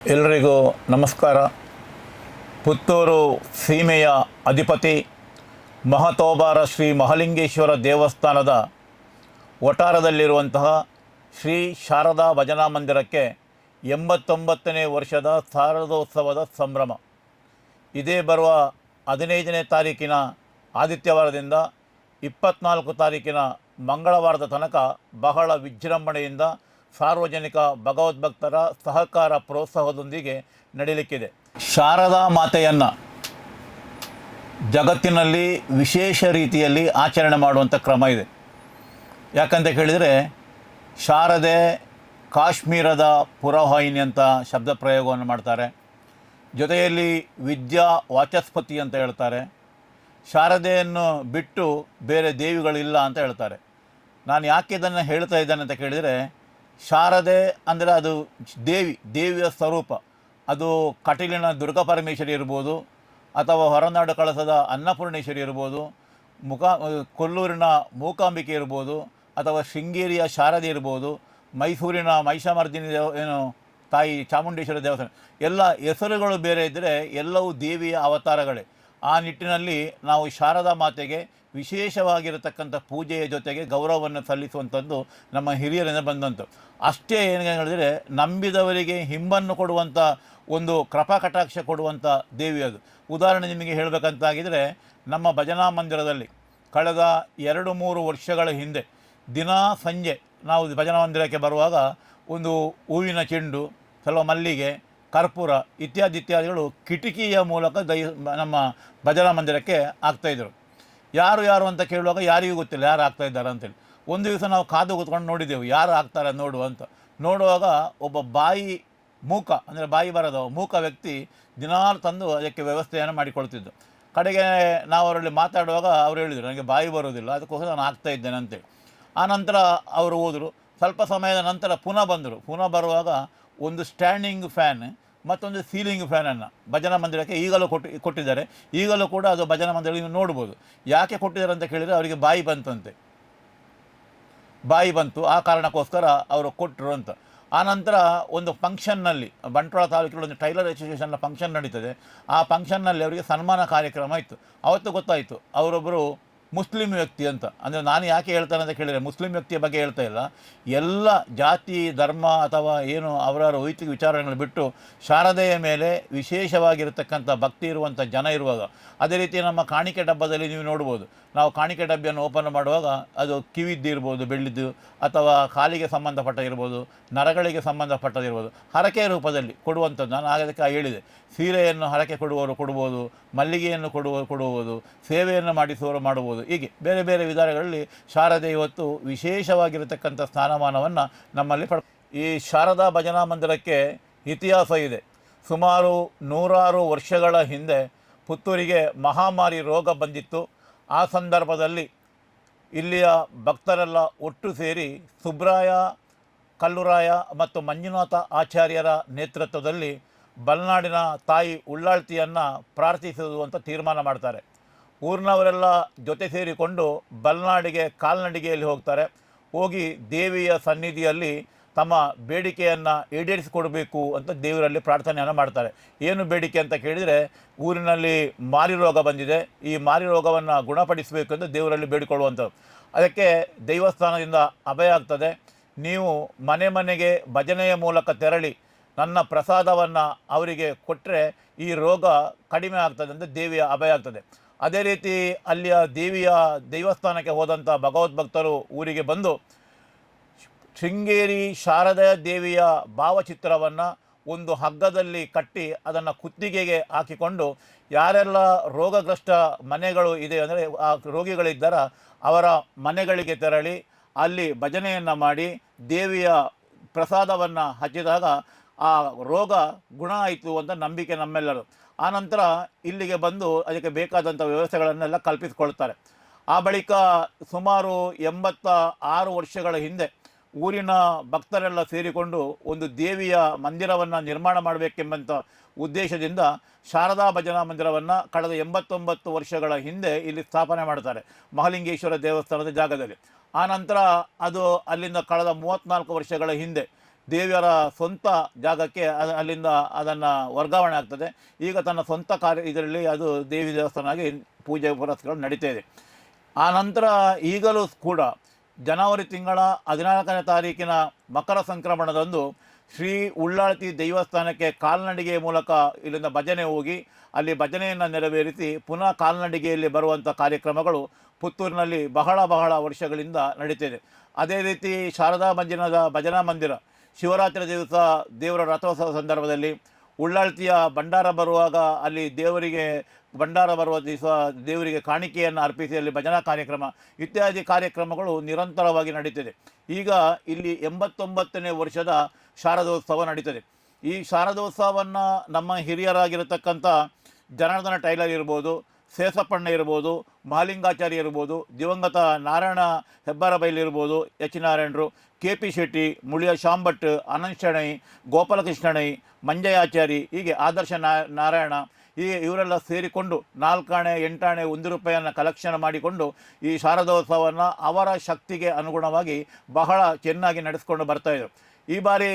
ಎಲ್ಲರಿಗೂ ನಮಸ್ಕಾರ. ಪುತ್ತೂರು ಸೀಮೆಯ ಅಧಿಪತಿ ಮಹತೋಬಾರ ಶ್ರೀ ಮಹಾಲಿಂಗೇಶ್ವರ ದೇವಸ್ಥಾನದ ವಠಾರದಲ್ಲಿರುವಂತಹ ಶ್ರೀ ಶಾರದಾ ಭಜನಾ ಮಂದಿರಕ್ಕೆ 89ನೇ ವರ್ಷದ ಶಾರದೋತ್ಸವದ ಸಂಭ್ರಮ ಇದೇ ಬರುವ 15ನೇ ತಾರೀಕಿನ ಆದಿತ್ಯವಾರದಿಂದ 24 ತಾರೀಕಿನ ಮಂಗಳವಾರದ ತನಕ ಬಹಳ ವಿಜೃಂಭಣೆಯಿಂದ ಸಾರ್ವಜನಿಕ ಭಗವದ್ಭಕ್ತರ ಸಹಕಾರ ಪ್ರೋತ್ಸಾಹದೊಂದಿಗೆ ನಡೆಯಲಿಕ್ಕಿದೆ. ಶಾರದಾ ಮಾತೆಯನ್ನು ಜಗತ್ತಿನಲ್ಲಿ ವಿಶೇಷ ರೀತಿಯಲ್ಲಿ ಆಚರಣೆ ಮಾಡುವಂಥ ಕ್ರಮ ಇದೆ. ಯಾಕಂತ ಕೇಳಿದರೆ, ಶಾರದೆ ಕಾಶ್ಮೀರದ ಪುರವಾಹಿನಿ ಅಂತ ಶಬ್ದ ಪ್ರಯೋಗವನ್ನು ಮಾಡ್ತಾರೆ. ಜೊತೆಯಲ್ಲಿ ವಿದ್ಯಾ ವಾಚಸ್ಪತಿ ಅಂತ ಹೇಳ್ತಾರೆ. ಶಾರದೆಯನ್ನು ಬಿಟ್ಟು ಬೇರೆ ದೇವಿಗಳಿಲ್ಲ ಅಂತ ಹೇಳ್ತಾರೆ. ನಾನು ಯಾಕೆ ಇದನ್ನು ಹೇಳ್ತಾ ಇದ್ದೇನೆ ಅಂತ ಕೇಳಿದರೆ, ಶಾರದೆ ಅಂದರೆ ಅದು ದೇವಿಯ ಸ್ವರೂಪ. ಅದು ಕಟೀಲಿನ ದುರ್ಗಾಪರಮೇಶ್ವರಿ ಇರ್ಬೋದು, ಅಥವಾ ಹೊರನಾಡು ಕಳಸದ ಅನ್ನಪೂರ್ಣೇಶ್ವರಿ ಇರ್ಬೋದು, ಕೊಲ್ಲೂರಿನ ಮೂಕಾಂಬಿಕೆ ಇರ್ಬೋದು, ಅಥವಾ ಶೃಂಗೇರಿಯ ಶಾರದೆ ಇರ್ಬೋದು, ಮೈಸೂರಿನ ಮಹಿಷಮರ್ದಿನಿ ತಾಯಿ ಚಾಮುಂಡೇಶ್ವರಿ ದೇವಸ್ಥಾನ, ಎಲ್ಲ ಹೆಸರುಗಳು ಬೇರೆ ಇದ್ದರೆ ಎಲ್ಲವೂ ದೇವಿಯ ಅವತಾರಗಳೇ. ಆ ನಿಟ್ಟಿನಲ್ಲಿ ನಾವು ಶಾರದಾ ಮಾತೆಗೆ ವಿಶೇಷವಾಗಿರತಕ್ಕಂಥ ಪೂಜೆಯ ಜೊತೆಗೆ ಗೌರವವನ್ನು ಸಲ್ಲಿಸುವಂಥದ್ದು ನಮ್ಮ ಹಿರಿಯರಿಂದ ಬಂದಂತು. ಅಷ್ಟೇ ಏನು ಹೇಳಿದರೆ, ನಂಬಿದವರಿಗೆ ಹಿಂಬನ್ನು ಕೊಡುವಂಥ ಒಂದು ಕೃಪಾಕಟಾಕ್ಷ ಕೊಡುವಂಥ ದೇವಿ ಅದು. ಉದಾಹರಣೆ ನಿಮಗೆ ಹೇಳಬೇಕಂತಾಗಿದ್ದರೆ, ನಮ್ಮ ಭಜನಾ ಮಂದಿರದಲ್ಲಿ ಕಳೆದ 2-3 ವರ್ಷಗಳ ಹಿಂದೆ ದಿನಾ ಸಂಜೆ ನಾವು ಭಜನಾ ಮಂದಿರಕ್ಕೆ ಬರುವಾಗ ಒಂದು ಹೂವಿನ ಚೆಂಡು, ಸ್ವಲ್ಪ ಮಲ್ಲಿಗೆ, ಕರ್ಪೂರ ಇತ್ಯಾದಿಗಳು ಕಿಟಕಿಯ ಮೂಲಕ ನಮ್ಮ ಭಜನಾ ಮಂದಿರಕ್ಕೆ ಆಗ್ತಾಯಿದ್ರು. ಯಾರು ಅಂತ ಕೇಳುವಾಗ ಯಾರಿಗೂ ಗೊತ್ತಿಲ್ಲ ಯಾರು ಆಗ್ತಾಯಿದ್ದಾರೆ ಅಂತೇಳಿ. ಒಂದು ದಿವಸ ನಾವು ಕಾದು ಕೂತ್ಕೊಂಡು ನೋಡಿದ್ದೆವು, ಯಾರು ಆಗ್ತಾರೆ ನೋಡುವ ಅಂತ. ನೋಡುವಾಗ ಒಬ್ಬ ಬಾಯಿ ಬರದ ಮೂಕ ವ್ಯಕ್ತಿ ದಿನಾಲು ತಂದು ಅದಕ್ಕೆ ವ್ಯವಸ್ಥೆಯನ್ನು ಮಾಡಿಕೊಳ್ತಿದ್ದು. ಕಡೆಗೆ ನಾವು ಅವರಲ್ಲಿ ಮಾತಾಡುವಾಗ ಅವರು ಹೇಳಿದರು, ನನಗೆ ಬಾಯಿ ಬರೋದಿಲ್ಲ, ಅದಕ್ಕೋಸ್ಕರ ನಾನು ಆಗ್ತಾ ಇದ್ದೇನೆ ಅಂತೇಳಿ. ಆನಂತರ ಅವರು ಹೋದರು. ಸ್ವಲ್ಪ ಸಮಯದ ನಂತರ ಪುನಃ ಬರುವಾಗ ಒಂದು ಸ್ಟ್ಯಾಂಡಿಂಗ್ ಫ್ಯಾನ್ ಮತ್ತೊಂದು ಸೀಲಿಂಗ್ ಫ್ಯಾನನ್ನು ಭಜನಾ ಮಂದಿರಕ್ಕೆ ಈಗಲೂ ಕೊಟ್ಟಿದ್ದಾರೆ. ಈಗಲೂ ಕೂಡ ಅದು ಭಜನಾ ಮಂದಿರ ನೀವು ನೋಡ್ಬೋದು. ಯಾಕೆ ಕೊಟ್ಟಿದ್ದಾರೆ ಅಂತ ಕೇಳಿದರೆ, ಅವರಿಗೆ ಬಾಯಿ ಬಂತು, ಆ ಕಾರಣಕ್ಕೋಸ್ಕರ ಅವರು ಕೊಟ್ಟರು ಅಂತ. ಆನಂತರ ಒಂದು ಫಂಕ್ಷನ್ನಲ್ಲಿ, ಬಂಟ್ವಾಳ ತಾಲೂಕಿನ ಒಂದು ಟೈಲರ್ ಅಸೋಸಿಯೇಷನ್ನ ಫಂಕ್ಷನ್ ನಡೀತದೆ. ಆ ಫಂಕ್ಷನ್ನಲ್ಲಿ ಅವರಿಗೆ ಸನ್ಮಾನ ಕಾರ್ಯಕ್ರಮ ಇತ್ತು. ಅವತ್ತು ಗೊತ್ತಾಯಿತು ಅವರೊಬ್ಬರು ಮುಸ್ಲಿಂ ವ್ಯಕ್ತಿ ಅಂತ. ಅಂದರೆ ನಾನು ಯಾಕೆ ಹೇಳ್ತಾನೆ ಅಂತ ಕೇಳಿದರೆ, ಮುಸ್ಲಿಂ ವ್ಯಕ್ತಿಯ ಬಗ್ಗೆ ಹೇಳ್ತಾ ಇಲ್ಲ, ಎಲ್ಲ ಜಾತಿ ಧರ್ಮ ಅಥವಾ ಏನು ಅವರವರ ವೈಯಕ್ತಿಕ ವಿಚಾರಗಳನ್ನು ಬಿಟ್ಟು ಶಾರದೆಯ ಮೇಲೆ ವಿಶೇಷವಾಗಿರತಕ್ಕಂಥ ಭಕ್ತಿ ಇರುವಂಥ ಜನ ಇರುವಾಗ, ಅದೇ ರೀತಿ ನಮ್ಮ ಕಾಣಿಕೆ ಡಬ್ಬದಲ್ಲಿ ನೀವು ನೋಡ್ಬೋದು. ನಾವು ಕಾಣಿಕೆ ಡಬ್ಬಿಯನ್ನು ಓಪನ್ ಮಾಡುವಾಗ ಅದು ಕಿವಿದ್ದಿರ್ಬೋದು, ಬೆಳ್ಳಿದ್ದು, ಅಥವಾ ಕಾಲಿಗೆ ಸಂಬಂಧಪಟ್ಟ ಇರ್ಬೋದು, ನರಗಳಿಗೆ ಸಂಬಂಧಪಟ್ಟದಿರ್ಬೋದು, ಹರಕೆ ರೂಪದಲ್ಲಿ ಕೊಡುವಂಥದ್ದು. ನಾನು ಅದಕ್ಕೆ ಹೇಳಿದೆ, ಸೀರೆಯನ್ನು ಹರಕೆ ಕೊಡುವವರು ಕೊಡ್ಬೋದು, ಮಲ್ಲಿಗೆಯನ್ನು ಕೊಡುವುದು, ಸೇವೆಯನ್ನು ಮಾಡಿಸುವವರು ಮಾಡ್ಬೋದು. ಹೀಗೆ ಬೇರೆ ಬೇರೆ ವಿಧಾನಗಳಲ್ಲಿ ಶಾರದೆ ಇವತ್ತು ವಿಶೇಷವಾಗಿರತಕ್ಕಂಥ ಸ್ಥಾನಮಾನವನ್ನು ನಮ್ಮಲ್ಲಿ ಈ ಶಾರದಾ ಭಜನಾ ಮಂದಿರಕ್ಕೆ ಇತಿಹಾಸ ಇದೆ. ಸುಮಾರು 100 ವರ್ಷಗಳ ಹಿಂದೆ ಪುತ್ತೂರಿಗೆ ಮಹಾಮಾರಿ ರೋಗ ಬಂದಿತ್ತು. ಆ ಸಂದರ್ಭದಲ್ಲಿ ಇಲ್ಲಿಯ ಭಕ್ತರೆಲ್ಲ ಒಟ್ಟು ಸೇರಿ ಸುಬ್ರಾಯ, ಕಲ್ಲುರಾಯ ಮತ್ತು ಮಂಜುನಾಥ ಆಚಾರ್ಯರ ನೇತೃತ್ವದಲ್ಲಿ ಬಲ್ನಾಡಿನ ತಾಯಿ ಉಳ್ಳಾಳ್ತಿಯನ್ನು ಪ್ರಾರ್ಥಿಸುವುದು ಅಂತ ತೀರ್ಮಾನ ಮಾಡ್ತಾರೆ. ಊರಿನವರೆಲ್ಲ ಜೊತೆ ಸೇರಿಕೊಂಡು ಬಲ್ನಾಡಿಗೆ ಕಾಲ್ನಡಿಗೆಯಲ್ಲಿ ಹೋಗ್ತಾರೆ. ಹೋಗಿ ದೇವಿಯ ಸನ್ನಿಧಿಯಲ್ಲಿ ತಮ್ಮ ಬೇಡಿಕೆಯನ್ನು ಈಡೇರಿಸಿಕೊಡಬೇಕು ಅಂತ ದೇವರಲ್ಲಿ ಪ್ರಾರ್ಥನೆಯನ್ನು ಮಾಡ್ತಾರೆ. ಏನು ಬೇಡಿಕೆ ಅಂತ ಕೇಳಿದರೆ, ಊರಿನಲ್ಲಿ ಮಾರಿ ರೋಗ ಬಂದಿದೆ, ಈ ಮಾರಿ ರೋಗವನ್ನು ಗುಣಪಡಿಸಬೇಕು ಎಂದು ದೇವರಲ್ಲಿ ಬೇಡಿಕೊಳ್ಳುವಂಥದ್ದು. ಅದಕ್ಕೆ ದೇವಸ್ಥಾನದಿಂದ ಅಭಯ ಆಗ್ತದೆ, ನೀವು ಮನೆಗೆ ಭಜನೆಯ ಮೂಲಕ ತೆರಳಿ ನನ್ನ ಪ್ರಸಾದವನ್ನು ಅವರಿಗೆ ಕೊಟ್ಟರೆ ಈ ರೋಗ ಕಡಿಮೆ ಆಗ್ತದೆ ಅಂತ ದೇವಿಯ ಅಭಯ ಆಗ್ತದೆ. ಅದೇ ರೀತಿ ಅಲ್ಲಿಯ ದೇವಸ್ಥಾನಕ್ಕೆ ಹೋದಂಥ ಭಗವದ್ಭಕ್ತರು ಊರಿಗೆ ಬಂದು ಶೃಂಗೇರಿ ಶಾರದಾ ದೇವಿಯ ಭಾವಚಿತ್ರವನ್ನು ಒಂದು ಹಗ್ಗದಲ್ಲಿ ಕಟ್ಟಿ ಅದನ್ನು ಕುತ್ತಿಗೆಗೆ ಹಾಕಿಕೊಂಡು ಯಾರೆಲ್ಲ ರೋಗಗ್ರಸ್ತ ಮನೆಗಳು ಇದೆ ಅಂದರೆ ಆ ರೋಗಿಗಳಿದ್ದಾರೆ ಅವರ ಮನೆಗಳಿಗೆ ತೆರಳಿ ಅಲ್ಲಿ ಭಜನೆಯನ್ನು ಮಾಡಿ ದೇವಿಯ ಪ್ರಸಾದವನ್ನು ಹಚ್ಚಿದಾಗ ಆ ರೋಗ ಗುಣ ಆಯಿತು ಅಂತ ನಂಬಿಕೆ ನಮ್ಮೆಲ್ಲರೂ. ಆನಂತರ ಇಲ್ಲಿಗೆ ಬಂದು ಅದಕ್ಕೆ ಬೇಕಾದಂಥ ವ್ಯವಸ್ಥೆಗಳನ್ನೆಲ್ಲ ಕಲ್ಪಿಸಿಕೊಳ್ತಾರೆ. ಆ ಬಳಿಕ ಸುಮಾರು 86 ವರ್ಷಗಳ ಹಿಂದೆ ಊರಿನ ಭಕ್ತರೆಲ್ಲ ಸೇರಿಕೊಂಡು ಒಂದು ದೇವಿಯ ಮಂದಿರವನ್ನು ನಿರ್ಮಾಣ ಮಾಡಬೇಕೆಂಬಂಥ ಉದ್ದೇಶದಿಂದ ಶಾರದಾ ಭಜನಾ ಮಂದಿರವನ್ನು ಕಳೆದ 89 ವರ್ಷಗಳ ಹಿಂದೆ ಇಲ್ಲಿ ಸ್ಥಾಪನೆ ಮಾಡ್ತಾರೆ, ಮಹಾಲಿಂಗೇಶ್ವರ ದೇವಸ್ಥಾನದ ಜಾಗದಲ್ಲಿ. ಆನಂತರ ಅದು ಅಲ್ಲಿಂದ ಕಳೆದ 34 ವರ್ಷಗಳ ಹಿಂದೆ ದೇವಿಯರ ಸ್ವಂತ ಜಾಗಕ್ಕೆ ಅಲ್ಲಿಂದ ಅದನ್ನು ವರ್ಗಾವಣೆ ಆಗ್ತದೆ. ಈಗ ತನ್ನ ಸ್ವಂತ ಇದರಲ್ಲಿ ಅದು ದೇವಿ ದೇವಸ್ಥಾನ ಆಗಿ ಪೂಜೆ ಪುರಸ್ಕಾರ ನಡೀತಾ ಇದೆ. ಆ ನಂತರ ಈಗಲೂ ಕೂಡ ಜನವರಿ ತಿಂಗಳ 14ನೇ ತಾರೀಕಿನ ಮಕರ ಸಂಕ್ರಮಣದಂದು ಶ್ರೀ ಉಳ್ಳಾಳ್ತಿ ದೇವಸ್ಥಾನಕ್ಕೆ ಕಾಲ್ನಡಿಗೆ ಮೂಲಕ ಇಲ್ಲಿಂದ ಭಜನೆ ಹೋಗಿ ಅಲ್ಲಿ ಭಜನೆಯನ್ನು ನೆರವೇರಿಸಿ ಪುನಃ ಕಾಲ್ನಡಿಗೆಯಲ್ಲಿ ಬರುವಂಥ ಕಾರ್ಯಕ್ರಮಗಳು ಪುತ್ತೂರಿನಲ್ಲಿ ಬಹಳ ವರ್ಷಗಳಿಂದ ನಡೀತಿದೆ. ಅದೇ ರೀತಿ ಶಾರದಾ ಮಂಜಿನದ ಭಜನಾ ಮಂದಿರ ಶಿವರಾತ್ರಿ ದಿವಸ ದೇವರ ರಥೋತ್ಸವ ಸಂದರ್ಭದಲ್ಲಿ ಉಳ್ಳಾಳ್ತಿಯ ಭಂಡಾರ ಬರುವಾಗ ಅಲ್ಲಿ ದೇವರಿಗೆ ಭಂಡಾರ ಬರುವ ದಿವಸ ದೇವರಿಗೆ ಕಾಣಿಕೆಯನ್ನು ಅರ್ಪಿಸಿ ಅಲ್ಲಿ ಭಜನಾ ಕಾರ್ಯಕ್ರಮ ಇತ್ಯಾದಿ ಕಾರ್ಯಕ್ರಮಗಳು ನಿರಂತರವಾಗಿ ನಡೀತಿದೆ. ಈಗ ಇಲ್ಲಿ 89ನೇ ವರ್ಷದ ಶಾರದೋತ್ಸವ ನಡೀತದೆ. ಈ ಶಾರದೋತ್ಸವವನ್ನು ನಮ್ಮ ಹಿರಿಯರಾಗಿರತಕ್ಕಂಥ ಜನಾರ್ದನ ಟೈಲರ್ ಇರ್ಬೋದು, ಸೇಸಪ್ಪಣ್ಣ ಇರ್ಬೋದು, ಮಹಾಲಿಂಗಾಚಾರಿ ಇರ್ಬೋದು, ದಿವಂಗತ ನಾರಾಯಣ ಹೆಬ್ಬಾರಬೈಲ್ ಇರ್ಬೋದು, ಎಚ್ ನಾರಾಯಣರು, ಕೆ ಪಿ ಶೆಟ್ಟಿ, ಮುಳಿಯ ಶಾಂಭಟ್, ಅನಂತ್ ಶೆಣೈ, ಗೋಪಾಲಕೃಷ್ಣಣೈ, ಮಂಜಯಾಚಾರಿ, ಹೀಗೆ ಆದರ್ಶ ನಾರಾಯಣ, ಹೀಗೆ ಇವರೆಲ್ಲ ಸೇರಿಕೊಂಡು 4 ಆಣೆ 8 ಆಣೆ 1 ರೂಪಾಯಿಯನ್ನು ಕಲೆಕ್ಷನ್ ಮಾಡಿಕೊಂಡು ಈ ಶಾರದೋತ್ಸವವನ್ನು ಅವರ ಶಕ್ತಿಗೆ ಅನುಗುಣವಾಗಿ ಬಹಳ ಚೆನ್ನಾಗಿ ನಡೆಸ್ಕೊಂಡು ಬರ್ತಾಯಿದ್ರು. ಈ ಬಾರಿ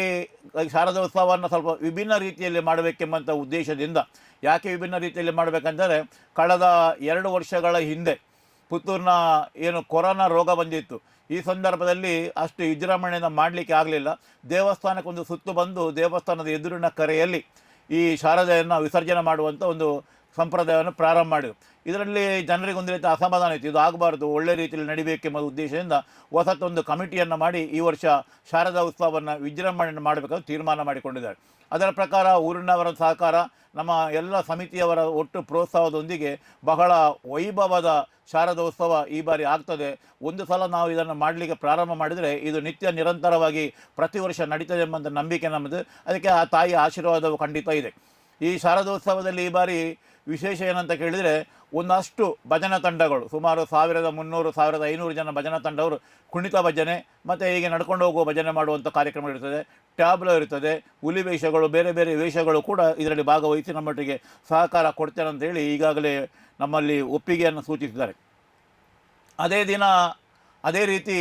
ಶಾರದೋತ್ಸವವನ್ನು ಸ್ವಲ್ಪ ವಿಭಿನ್ನ ರೀತಿಯಲ್ಲಿ ಮಾಡಬೇಕೆಂಬಂಥ ಉದ್ದೇಶದಿಂದ, ಯಾಕೆ ವಿಭಿನ್ನ ರೀತಿಯಲ್ಲಿ ಮಾಡಬೇಕಂದರೆ ಕಳೆದ 2 ವರ್ಷಗಳ ಹಿಂದೆ ಪುತ್ತೂರಿನ ಏನು ಕೊರೋನಾ ರೋಗ ಬಂದಿತ್ತು. ಈ ಸಂದರ್ಭದಲ್ಲಿ ಅಷ್ಟು ವಿಜೃಂಭಣೆಯಿಂದ ಮಾಡಲಿಕ್ಕೆ ಆಗಲಿಲ್ಲ. ದೇವಸ್ಥಾನಕ್ಕೊಂದು ಸುತ್ತು ಬಂದು ದೇವಸ್ಥಾನದ ಎದುರಿನ ಕರೆಯಲ್ಲಿ ಈ ಶಾರದೆಯನ್ನು ವಿಸರ್ಜನೆ ಮಾಡುವಂಥ ಒಂದು ಸಂಪ್ರದಾಯವನ್ನು ಪ್ರಾರಂಭ ಮಾಡಿದರು. ಇದರಲ್ಲಿ ಜನರಿಗೆ ಒಂದು ರೀತಿ ಅಸಮಾಧಾನ ಇತ್ತು, ಇದು ಆಗಬಾರ್ದು, ಒಳ್ಳೆ ರೀತಿಯಲ್ಲಿ ನಡಿಬೇಕೆಂಬ ಉದ್ದೇಶದಿಂದ ಹೊಸತೊಂದು ಕಮಿಟಿಯನ್ನು ಮಾಡಿ ಈ ವರ್ಷ ಶಾರದಾ ಉತ್ಸವವನ್ನು ವಿಜೃಂಭಣೆಯನ್ನು ಮಾಡಬೇಕಂತ ತೀರ್ಮಾನ ಮಾಡಿಕೊಂಡಿದ್ದಾರೆ. ಅದರ ಪ್ರಕಾರ ಊರಿನವರ ಸಹಕಾರ, ನಮ್ಮ ಎಲ್ಲ ಸಮಿತಿಯವರ ಒಟ್ಟು ಪ್ರೋತ್ಸಾಹದೊಂದಿಗೆ ಬಹಳ ವೈಭವದ ಶಾರದೋತ್ಸವ ಈ ಬಾರಿ ಆಗ್ತದೆ. ಒಂದು ಸಲ ನಾವು ಇದನ್ನು ಮಾಡಲಿಕ್ಕೆ ಪ್ರಾರಂಭ ಮಾಡಿದರೆ ಇದು ನಿತ್ಯ ನಿರಂತರವಾಗಿ ಪ್ರತಿ ವರ್ಷ ನಡೀತದೆ ಎಂಬಂಥ ನಂಬಿಕೆ ನಮ್ಮದು. ಅದಕ್ಕೆ ಆ ತಾಯಿಯ ಆಶೀರ್ವಾದವು ಖಂಡಿತ ಇದೆ. ಈ ಶಾರದೋತ್ಸವದಲ್ಲಿ ಈ ಬಾರಿ ವಿಶೇಷ ಏನಂತ ಕೇಳಿದರೆ, ಒಂದಷ್ಟು ಭಜನಾ ತಂಡಗಳು ಸುಮಾರು 1300-1500 ಜನ ಭಜನಾ ತಂಡವರು ಕುಣಿತ ಭಜನೆ ಮತ್ತು ಹೀಗೆ ನಡ್ಕೊಂಡು ಹೋಗುವ ಭಜನೆ ಮಾಡುವಂಥ ಕಾರ್ಯಕ್ರಮ ಇರ್ತದೆ. ಟ್ಯಾಬ್ಲೋ ಇರ್ತದೆ, ಹುಲಿ ವೇಷಗಳು, ಬೇರೆ ಬೇರೆ ವೇಷಗಳು ಕೂಡ ಇದರಲ್ಲಿ ಭಾಗವಹಿಸಿ ನಮ್ಮೊಟ್ಟಿಗೆ ಸಹಕಾರ ಕೊಡ್ತೇನೆ ಅಂತೇಳಿ ಈಗಾಗಲೇ ನಮ್ಮಲ್ಲಿ ಒಪ್ಪಿಗೆಯನ್ನು ಸೂಚಿಸಿದ್ದಾರೆ. ಅದೇ ರೀತಿ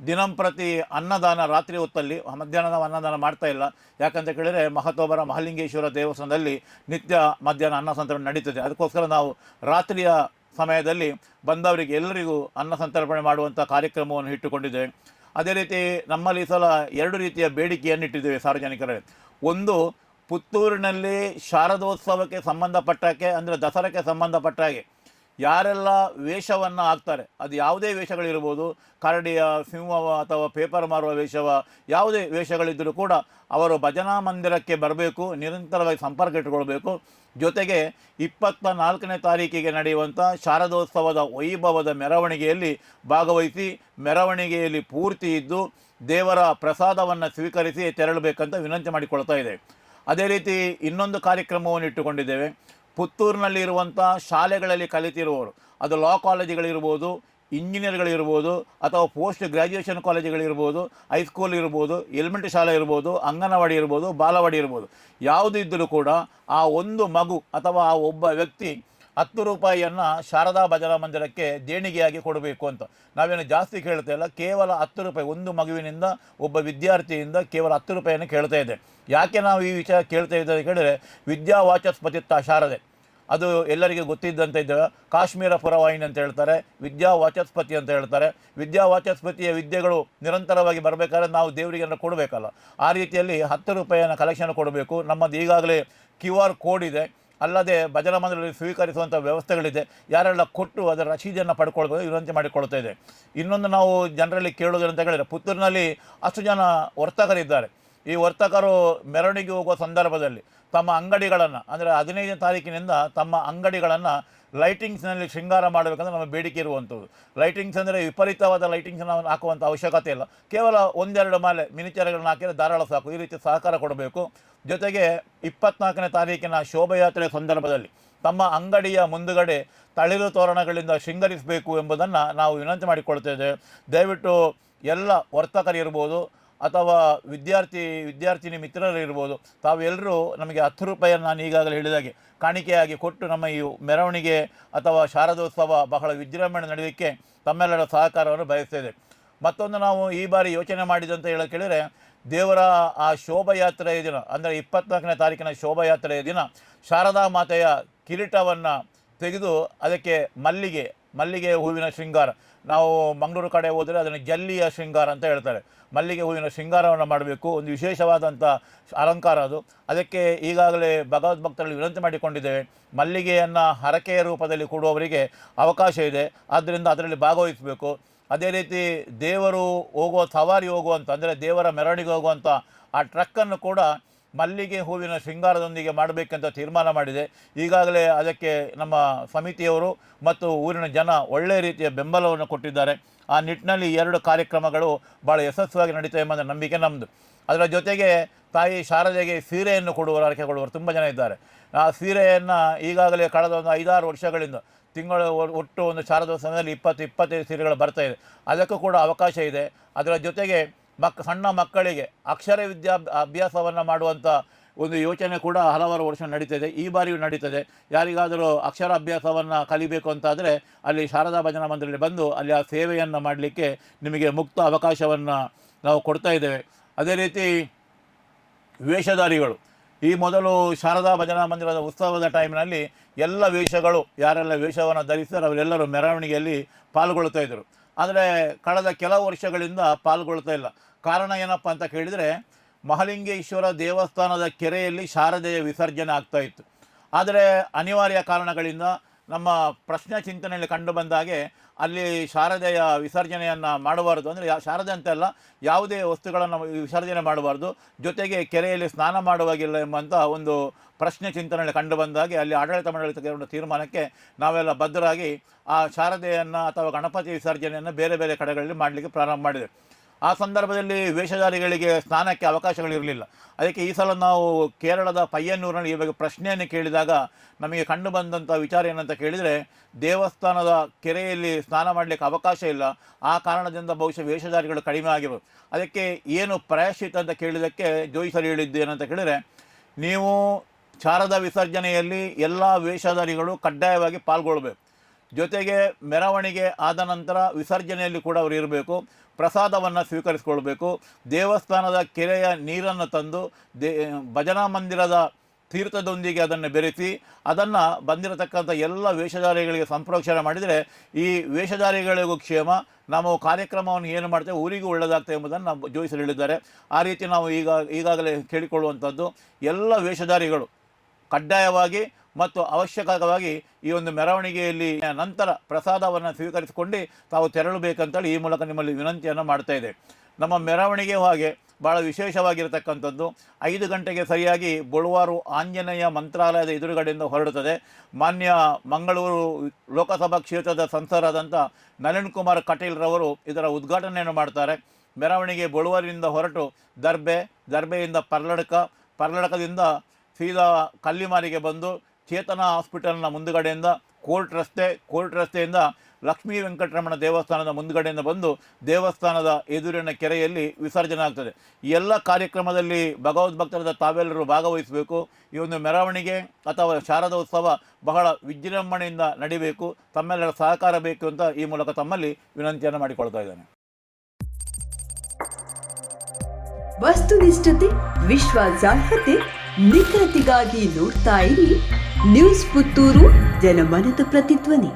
ದಿನಂಪ್ರತಿ ಅನ್ನದಾನ ರಾತ್ರಿ ಹೊತ್ತಲ್ಲಿ, ಮಧ್ಯಾಹ್ನದ ಅನ್ನದಾನ ಮಾಡ್ತಾ ಇಲ್ಲ. ಯಾಕಂತ ಕೇಳಿದರೆ ಮಹತ್ವಬರ ಮಹಾಲಿಂಗೇಶ್ವರ ದೇವಸ್ಥಾನದಲ್ಲಿ ನಿತ್ಯ ಮಧ್ಯಾಹ್ನ ಅನ್ನ ಸಂತರ್ಪಣೆ ನಡೀತದೆ. ಅದಕ್ಕೋಸ್ಕರ ನಾವು ರಾತ್ರಿಯ ಸಮಯದಲ್ಲಿ ಬಂದವರಿಗೆ ಎಲ್ಲರಿಗೂ ಅನ್ನ ಸಂತರ್ಪಣೆ ಮಾಡುವಂಥ ಕಾರ್ಯಕ್ರಮವನ್ನು ಇಟ್ಟುಕೊಂಡಿದ್ದೇವೆ. ಅದೇ ರೀತಿ ನಮ್ಮಲ್ಲಿ ಈ ಸಲ 2 ರೀತಿಯ ಬೇಡಿಕೆಯನ್ನು ಇಟ್ಟಿದ್ದೇವೆ ಸಾರ್ವಜನಿಕರಲ್ಲಿ. ಒಂದು, ಪುತ್ತೂರಿನಲ್ಲಿ ಶಾರದೋತ್ಸವಕ್ಕೆ ಸಂಬಂಧಪಟ್ಟಾಗೆ, ಅಂದರೆ ದಸರಾಕ್ಕೆ ಸಂಬಂಧಪಟ್ಟ ಹಾಗೆ ಯಾರೆಲ್ಲ ವೇಷವನ್ನು ಹಾಕ್ತಾರೆ, ಅದು ಯಾವುದೇ ವೇಷಗಳಿರ್ಬೋದು, ಕರಡಿಯ, ಸಿಂಹವ ಅಥವಾ ಪೇಪರ್ ಮಾರುವ ವೇಷವ, ಯಾವುದೇ ವೇಷಗಳಿದ್ದರೂ ಕೂಡ ಅವರು ಭಜನಾ ಮಂದಿರಕ್ಕೆ ಬರಬೇಕು, ನಿರಂತರವಾಗಿ ಸಂಪರ್ಕ ಇಟ್ಟುಕೊಳ್ಬೇಕು. ಜೊತೆಗೆ 24ನೇ ತಾರೀಕಿಗೆ ನಡೆಯುವಂಥ ಶಾರದೋತ್ಸವದ ವೈಭವದ ಮೆರವಣಿಗೆಯಲ್ಲಿ ಭಾಗವಹಿಸಿ ಮೆರವಣಿಗೆಯಲ್ಲಿ ಪೂರ್ತಿ ಇದ್ದು ದೇವರ ಪ್ರಸಾದವನ್ನು ಸ್ವೀಕರಿಸಿ ತೆರಳಬೇಕಂತ ವಿನಂತಿ ಮಾಡಿಕೊಳ್ತಾ ಇದೆ. ಅದೇ ರೀತಿ ಇನ್ನೊಂದು ಕಾರ್ಯಕ್ರಮವನ್ನು ಇಟ್ಟುಕೊಂಡಿದ್ದೇವೆ. ಪುತ್ತೂರಿನಲ್ಲಿರುವಂಥ ಶಾಲೆಗಳಲ್ಲಿ ಕಲಿತಿರುವವರು, ಅದು ಲಾ ಕಾಲೇಜುಗಳಿರ್ಬೋದು, ಇಂಜಿನಿಯರ್ಗಳಿರ್ಬೋದು, ಅಥವಾ ಪೋಸ್ಟ್ ಗ್ರ್ಯಾಜುಯೇಷನ್ ಕಾಲೇಜುಗಳಿರ್ಬೋದು, ಹೈಸ್ಕೂಲ್ ಇರ್ಬೋದು, ಎಲಿಮೆಂಟ್ರಿ ಶಾಲೆ ಇರ್ಬೋದು, ಅಂಗನವಾಡಿ ಇರ್ಬೋದು, ಬಾಲವಾಡಿ ಇರ್ಬೋದು, ಯಾವುದು ಇದ್ದರೂ ಕೂಡ ಆ ಒಂದು ಮಗು ಅಥವಾ ಆ ಒಬ್ಬ ವ್ಯಕ್ತಿ 10 ರೂಪಾಯಿಯನ್ನು ಶಾರದಾ ಭಜನಾ ಮಂದಿರಕ್ಕೆ ದೇಣಿಗೆಯಾಗಿ ಕೊಡಬೇಕು ಅಂತ. ನಾವೇನು ಜಾಸ್ತಿ ಕೇಳ್ತಾ ಇಲ್ಲ, ಕೇವಲ 10 ರೂಪಾಯಿ ಒಂದು ಮಗುವಿನಿಂದ, ಒಬ್ಬ ವಿದ್ಯಾರ್ಥಿಯಿಂದ ಕೇವಲ 10 ರೂಪಾಯಿಯನ್ನು ಕೇಳ್ತಾ ಇದೆ. ಯಾಕೆ ನಾವು ಈ ವಿಷಯ ಕೇಳ್ತಾ ಇದ್ದೇವೆ ಕೇಳಿದರೆ, ವಿದ್ಯಾ ವಾಚಸ್ಪತಿತ್ವ ಶಾರದೆ ಅದು ಎಲ್ಲರಿಗೆ ಗೊತ್ತಿದ್ದಂತೆ ಇದ್ದೇವೆ. ಕಾಶ್ಮೀರ ಪುರವಾಹಿನಿ ಅಂತ ಹೇಳ್ತಾರೆ, ವಿದ್ಯಾ ವಾಚಸ್ಪತಿ ಅಂತ ಹೇಳ್ತಾರೆ. ವಿದ್ಯಾ ವಾಚಸ್ಪತಿಯ ವಿದ್ಯೆಗಳು ನಿರಂತರವಾಗಿ ಬರಬೇಕಾದ್ರೆ ನಾವು ದೇವರಿಗೆ ಕೊಡಬೇಕಲ್ಲ, ಆ ರೀತಿಯಲ್ಲಿ 10 ರೂಪಾಯಿಯನ್ನು ಕಲೆಕ್ಷನ್ ಕೊಡಬೇಕು. ನಮ್ಮದು ಈಗಾಗಲೇ QR ಕೋಡ್ ಇದೆ, ಅಲ್ಲದೆ ಭಜನಾ ಮಂದಿರದಲ್ಲಿ ಸ್ವೀಕರಿಸುವಂಥ ವ್ಯವಸ್ಥೆಗಳಿದೆ. ಯಾರೆಲ್ಲ ಕೊಟ್ಟು ಅದರ ರಸೀದಿಯನ್ನು ಪಡ್ಕೊಳ್ಬೋದು ವಿನಂತಿ ಮಾಡಿಕೊಳ್ತಾ ಇದೆ. ಇನ್ನೊಂದು ನಾವು ಜನರಲ್ಲಿ ಕೇಳೋದು ಅಂತ ಹೇಳಿದರೆ, ಪುತ್ತೂರಿನಲ್ಲಿ ಅಷ್ಟು ಜನ ವರ್ತಕರಿದ್ದಾರೆ. ಈ ವರ್ತಕರು ಮೆರವಣಿಗೆ ಹೋಗುವ ಸಂದರ್ಭದಲ್ಲಿ ತಮ್ಮ ಅಂಗಡಿಗಳನ್ನು, ಅಂದರೆ 15ನೇ ತಾರೀಕಿನಿಂದ ತಮ್ಮ ಅಂಗಡಿಗಳನ್ನು ಲೈಟಿಂಗ್ಸ್ನಲ್ಲಿ ಶೃಂಗಾರ ಮಾಡಬೇಕಂದ್ರೆ ನಮ್ಮ ಬೇಡಿಕೆ ಇರುವಂಥದ್ದು. ಲೈಟಿಂಗ್ಸ್ ಅಂದರೆ ವಿಪರೀತವಾದ ಲೈಟಿಂಗ್ಸನ್ನು ಹಾಕುವಂಥ ಅವಶ್ಯಕತೆ ಇಲ್ಲ, ಕೇವಲ 1-2 ಮಾಲೆ ಮಿನಿಚರ್ಗಳನ್ನ ಹಾಕಿದರೆ ಧಾರಾಳ ಸಾಕು. ಈ ರೀತಿ ಸಹಕಾರ ಕೊಡಬೇಕು. ಜೊತೆಗೆ 24ನೇ ತಾರೀಕಿನ ಶೋಭಾಯಾತ್ರೆ ಸಂದರ್ಭದಲ್ಲಿ ತಮ್ಮ ಅಂಗಡಿಯ ಮುಂದುಗಡೆ ತಳಿರು ತೋರಣಗಳಿಂದ ಶೃಂಗರಿಸಬೇಕು ಎಂಬುದನ್ನು ನಾವು ವಿನಂತಿ ಮಾಡಿಕೊಳ್ತೇವೆ. ದಯವಿಟ್ಟು ಎಲ್ಲ ವರ್ತಕರಿರ್ಬೋದು ಅಥವಾ ವಿದ್ಯಾರ್ಥಿನಿ ಮಿತ್ರರು ಇರ್ಬೋದು, ತಾವೆಲ್ಲರೂ ನಮಗೆ 10 ರೂಪಾಯಿಯನ್ನು ನಾನು ಈಗಾಗಲೇ ಹೇಳಿದಾಗೆ ಕಾಣಿಕೆಯಾಗಿ ಕೊಟ್ಟು ನಮ್ಮ ಈ ಮೆರವಣಿಗೆ ಅಥವಾ ಶಾರದೋತ್ಸವ ಬಹಳ ವಿಜೃಂಭಣೆ ನಡೆಯಲಿಕ್ಕೆ ತಮ್ಮೆಲ್ಲರ ಸಹಕಾರವನ್ನು ಬಯಸ್ತೇವೆ. ಮತ್ತೊಂದು ನಾವು ಈ ಬಾರಿ ಯೋಚನೆ ಮಾಡಿದಂತ ಕೇಳಿದರೆ, ದೇವರ ಆ ಶೋಭಾಯಾತ್ರೆಯ ದಿನ ಅಂದರೆ 24ನೇ ತಾರೀಕಿನ ಶೋಭಾಯಾತ್ರೆಯ ದಿನ ಶಾರದಾ ಮಾತೆಯ ಕಿರೀಟವನ್ನು ತೆಗೆದು ಅದಕ್ಕೆ ಮಲ್ಲಿಗೆ ಹೂವಿನ ಶೃಂಗಾರ, ನಾವು ಮಂಗಳೂರು ಕಡೆ ಹೋದರೆ ಅದನ್ನು ಜಲ್ಲಿಯ ಶೃಂಗಾರ ಅಂತ ಹೇಳ್ತಾರೆ. ಮಲ್ಲಿಗೆ ಹೂವಿನ ಶೃಂಗಾರವನ್ನು ಮಾಡಬೇಕು. ಒಂದು ವಿಶೇಷವಾದಂಥ ಅಲಂಕಾರ ಅದು. ಅದಕ್ಕೆ ಈಗಾಗಲೇ ಭಗವದ್ಭಕ್ತರಲ್ಲಿ ವಿನಂತಿ ಮಾಡಿಕೊಂಡಿದ್ದೇವೆ. ಮಲ್ಲಿಗೆಯನ್ನು ಹರಕೆಯ ರೂಪದಲ್ಲಿ ಕೊಡುವವರಿಗೆ ಅವಕಾಶ ಇದೆ, ಆದ್ದರಿಂದ ಅದರಲ್ಲಿ ಭಾಗವಹಿಸಬೇಕು. ಅದೇ ರೀತಿ ದೇವರು ಸವಾರಿ ಹೋಗುವಂಥ ಅಂದರೆ ದೇವರ ಮೆರವಣಿಗೆ ಹೋಗುವಂಥ ಆ ಟ್ರಕ್ಕನ್ನು ಕೂಡ ಮಲ್ಲಿಗೆ ಹೂವಿನ ಶೃಂಗಾರದೊಂದಿಗೆ ಮಾಡಬೇಕಂತ ತೀರ್ಮಾನ ಮಾಡಿದೆ. ಈಗಾಗಲೇ ಅದಕ್ಕೆ ನಮ್ಮ ಸಮಿತಿಯವರು ಮತ್ತು ಊರಿನ ಜನ ಒಳ್ಳೆಯ ರೀತಿಯ ಬೆಂಬಲವನ್ನು ಕೊಟ್ಟಿದ್ದಾರೆ. ಆ ನಿಟ್ಟಿನಲ್ಲಿ 2 ಕಾರ್ಯಕ್ರಮಗಳು ಭಾಳ ಯಶಸ್ವಿಯಾಗಿ ನಡೀತಾ ಎಂಬ ನಂಬಿಕೆ ನಮ್ಮದು. ಅದರ ಜೊತೆಗೆ ತಾಯಿ ಶಾರದೆಗೆ ಸೀರೆಯನ್ನು ಕೊಡುವರು, ಹರಕೆ ಕೊಡುವರು ತುಂಬ ಜನ ಇದ್ದಾರೆ. ಆ ಸೀರೆಯನ್ನು ಈಗಾಗಲೇ ಕಳೆದ ಒಂದು 5-6 ವರ್ಷಗಳಿಂದ ತಿಂಗಳು ಒಟ್ಟು ಒಂದು ಶಾರದೋತ್ಸವದಲ್ಲಿ 20-25 ಸೀರೆಗಳು ಬರ್ತಾಯಿದೆ. ಅದಕ್ಕೂ ಕೂಡ ಅವಕಾಶ ಇದೆ. ಅದರ ಜೊತೆಗೆ ಸಣ್ಣ ಮಕ್ಕಳಿಗೆ ಅಕ್ಷರ ಅಭ್ಯಾಸವನ್ನು ಮಾಡುವಂಥ ಒಂದು ಯೋಚನೆ ಕೂಡ ಹಲವಾರು ವರ್ಷ ನಡೀತದೆ. ಈ ಬಾರಿಯೂ ನಡೀತದೆ. ಯಾರಿಗಾದರೂ ಅಕ್ಷರಾಭ್ಯಾಸವನ್ನು ಕಲಿಬೇಕು ಅಂತಾದರೆ ಅಲ್ಲಿ ಶಾರದಾ ಭಜನಾ ಮಂದಿರದಲ್ಲಿ ಬಂದು ಅಲ್ಲಿ ಆ ಸೇವೆಯನ್ನು ಮಾಡಲಿಕ್ಕೆ ನಿಮಗೆ ಮುಕ್ತ ಅವಕಾಶವನ್ನು ನಾವು ಕೊಡ್ತಾ ಇದ್ದೇವೆ. ಅದೇ ರೀತಿ ವೇಷಧಾರಿಗಳು ಈ ಮೊದಲು ಶಾರದಾ ಭಜನಾ ಮಂದಿರದ ಉತ್ಸವದ ಟೈಮ್ನಲ್ಲಿ ಎಲ್ಲ ವೇಷಗಳು ಯಾರೆಲ್ಲ ವೇಷವನ್ನು ಧರಿಸಿದರೆ ಅವರೆಲ್ಲರೂ ಮೆರವಣಿಗೆಯಲ್ಲಿ ಪಾಲ್ಗೊಳ್ತಾ ಇದ್ದರು. ಆದರೆ ಕಳೆದ ಕೆಲವು ವರ್ಷಗಳಿಂದ ಪಾಲ್ಗೊಳ್ತಾ ಇಲ್ಲ. ಕಾರಣ ಏನಪ್ಪ ಅಂತ ಕೇಳಿದರೆ, ಮಹಾಲಿಂಗೇಶ್ವರ ದೇವಸ್ಥಾನದ ಕೆರೆಯಲ್ಲಿ ಶಾರದೆಯ ವಿಸರ್ಜನೆ ಆಗ್ತಾಯಿತ್ತು. ಆದರೆ ಅನಿವಾರ್ಯ ಕಾರಣಗಳಿಂದ ನಮ್ಮ ಪ್ರಶ್ನೆ ಚಿಂತನೆಯಲ್ಲಿ ಕಂಡು ಬಂದಾಗೆ ಅಲ್ಲಿ ಶಾರದೆಯ ವಿಸರ್ಜನೆಯನ್ನು ಮಾಡಬಾರ್ದು, ಅಂದರೆ ಶಾರದೆ ಅಂತೆಲ್ಲ ಯಾವುದೇ ವಸ್ತುಗಳನ್ನು ವಿಸರ್ಜನೆ ಮಾಡಬಾರ್ದು, ಜೊತೆಗೆ ಕೆರೆಯಲ್ಲಿ ಸ್ನಾನ ಮಾಡುವಾಗಿಲ್ಲ ಎಂಬಂಥ ಒಂದು ಪ್ರಶ್ನೆ ಚಿಂತನೆಯಲ್ಲಿ ಕಂಡು ಬಂದಾಗೆ ಅಲ್ಲಿ ಆಡಳಿತ ಮಂಡಳಿ ತೆಗೆದುಕೊಂಡ ತೀರ್ಮಾನಕ್ಕೆ ನಾವೆಲ್ಲ ಬದ್ಧರಾಗಿ ಆ ಶಾರದೆಯನ್ನು ಅಥವಾ ಗಣಪತಿ ವಿಸರ್ಜನೆಯನ್ನು ಬೇರೆ ಬೇರೆ ಕಡೆಗಳಲ್ಲಿ ಮಾಡಲಿಕ್ಕೆ ಪ್ರಾರಂಭ ಮಾಡಿದೆ. ಆ ಸಂದರ್ಭದಲ್ಲಿ ವೇಷಧಾರಿಗಳಿಗೆ ಸ್ನಾನಕ್ಕೆ ಅವಕಾಶಗಳಿರಲಿಲ್ಲ. ಅದಕ್ಕೆ ಈ ಸಲ ನಾವು ಕೇರಳದ ಪಯ್ಯನ್ನೂರಿನಲ್ಲಿ ಈ ಬಗ್ಗೆ ಪ್ರಶ್ನೆಯನ್ನು ಕೇಳಿದಾಗ ನಮಗೆ ಕಂಡು ಬಂದಂಥ ವಿಚಾರ ಏನಂತ ಕೇಳಿದರೆ, ದೇವಸ್ಥಾನದ ಕೆರೆಯಲ್ಲಿ ಸ್ನಾನ ಮಾಡಲಿಕ್ಕೆ ಅವಕಾಶ ಇಲ್ಲ, ಆ ಕಾರಣದಿಂದ ಬಹುಶಃ ವೇಷಧಾರಿಗಳು ಕಡಿಮೆ ಆಗಿರೋದು. ಅದಕ್ಕೆ ಏನು ಪ್ರಾಯಶ್ಚಿತ್ತ ಅಂತ ಕೇಳಿದ್ದಕ್ಕೆ ಜೋಯಿಸಲು ಹೇಳಿದ್ದು ಏನಂತ ಕೇಳಿದರೆ, ನೀವು ಶಾರದಾ ವಿಸರ್ಜನೆಯಲ್ಲಿ ಎಲ್ಲ ವೇಷಧಾರಿಗಳು ಕಡ್ಡಾಯವಾಗಿ ಪಾಲ್ಗೊಳ್ಬೇಕು, ಜೊತೆಗೆ ಮೆರವಣಿಗೆ ಆದ ನಂತರ ವಿಸರ್ಜನೆಯಲ್ಲಿ ಕೂಡ ಅವರು ಇರಬೇಕು, ಪ್ರಸಾದವನ್ನು ಸ್ವೀಕರಿಸಿಕೊಳ್ಬೇಕು, ದೇವಸ್ಥಾನದ ಕೆರೆಯ ನೀರನ್ನು ತಂದು ಭಜನಾ ಮಂದಿರದ ತೀರ್ಥದೊಂದಿಗೆ ಅದನ್ನು ಬೆರೆಸಿ ಅದನ್ನು ಬಂದಿರತಕ್ಕಂಥ ಎಲ್ಲ ವೇಷಧಾರಿಗಳಿಗೆ ಸಂಪ್ರೋಕ್ಷಣೆ ಮಾಡಿದರೆ ಈ ವೇಷಧಾರಿಗಳಿಗೂ ಕ್ಷೇಮ, ನಾವು ಕಾರ್ಯಕ್ರಮವನ್ನು ಏನು ಮಾಡ್ತೇವೆ ಊರಿಗೂ ಒಳ್ಳೆಯದಾಗ್ತದೆ ಎಂಬುದನ್ನು ನಾವು ಜೋಯಿಸಲು ಹೇಳಿದ್ದಾರೆ. ಆ ರೀತಿ ನಾವು ಈಗಾಗಲೇ ಕೇಳಿಕೊಳ್ಳುವಂಥದ್ದು, ಎಲ್ಲ ವೇಷಧಾರಿಗಳು ಕಡ್ಡಾಯವಾಗಿ ಮತ್ತು ಅವಶ್ಯಕವಾಗಿ ಈ ಒಂದು ಮೆರವಣಿಗೆಯಲ್ಲಿ ನಂತರ ಪ್ರಸಾದವನ್ನು ಸ್ವೀಕರಿಸಿಕೊಂಡು ತಾವು ತೆರಳಬೇಕಂತೇಳಿ ಈ ಮೂಲಕ ನಿಮ್ಮಲ್ಲಿ ವಿನಂತಿಯನ್ನು ಮಾಡ್ತಾ ಇದೆ. ನಮ್ಮ ಮೆರವಣಿಗೆ ಹಾಗೆ ಭಾಳ ವಿಶೇಷವಾಗಿರತಕ್ಕಂಥದ್ದು 5 ಗಂಟೆಗೆ ಸರಿಯಾಗಿ ಬೊಳುವಾರು ಆಂಜನೇಯ ಮಂತ್ರಾಲಯದ ಎದುರುಗಡೆಯಿಂದ ಹೊರಡುತ್ತದೆ. ಮಾನ್ಯ ಮಂಗಳೂರು ಲೋಕಸಭಾ ಕ್ಷೇತ್ರದ ಸಂಸದರಾದಂಥ ನಳಿನ್ ಕುಮಾರ್ ಕಟೀಲ್ರವರು ಇದರ ಉದ್ಘಾಟನೆಯನ್ನು ಮಾಡ್ತಾರೆ. ಮೆರವಣಿಗೆ ಬೊಳುವಾರಿನಿಂದ ಹೊರಟು ದರ್ಬೆಯಿಂದ ಪರ್ಲಡಕದಿಂದ ಸೀದಾ ಕಲ್ಲಿಮಾರಿಗೆ ಬಂದು ಚೇತನ ಹಾಸ್ಪಿಟಲ್ನ ಮುಂದುಗಡೆಯಿಂದ ಕೋರ್ಟ್ ರಸ್ತೆಯಿಂದ ಲಕ್ಷ್ಮೀ ವೆಂಕಟರಮಣ ದೇವಸ್ಥಾನದ ಮುಂದುಗಡೆಯಿಂದ ಬಂದು ದೇವಸ್ಥಾನದ ಎದುರಿನ ಕೆರೆಯಲ್ಲಿ ವಿಸರ್ಜನೆ ಆಗ್ತದೆ. ಈ ಎಲ್ಲ ಕಾರ್ಯಕ್ರಮದಲ್ಲಿ ಭಗವದ್ಭಕ್ತರಾದ ತಾವೆಲ್ಲರೂ ಭಾಗವಹಿಸಬೇಕು. ಈ ಒಂದು ಮೆರವಣಿಗೆ ಅಥವಾ ಶಾರದೋತ್ಸವ ಬಹಳ ವಿಜೃಂಭಣೆಯಿಂದ ನಡಿಬೇಕು, ತಮ್ಮೆಲ್ಲರ ಸಹಕಾರ ಬೇಕು ಅಂತ ಈ ಮೂಲಕ ತಮ್ಮಲ್ಲಿ ವಿನಂತಿಯನ್ನು ಮಾಡಿಕೊಳ್ತಾ ಇದ್ದೇನೆ. ವಸ್ತುನಿಷ್ಠತೆ, ವಿಶ್ವಾಸಾರ್ಹತೆ, ನಿಖರತೆಗಾಗಿ ನೋಡ್ತಾ ಇರಿ ನ್ಯೂಸ್ ಪುತ್ತೂರು, ಜನಮನದ ಪ್ರತಿಧ್ವನಿ.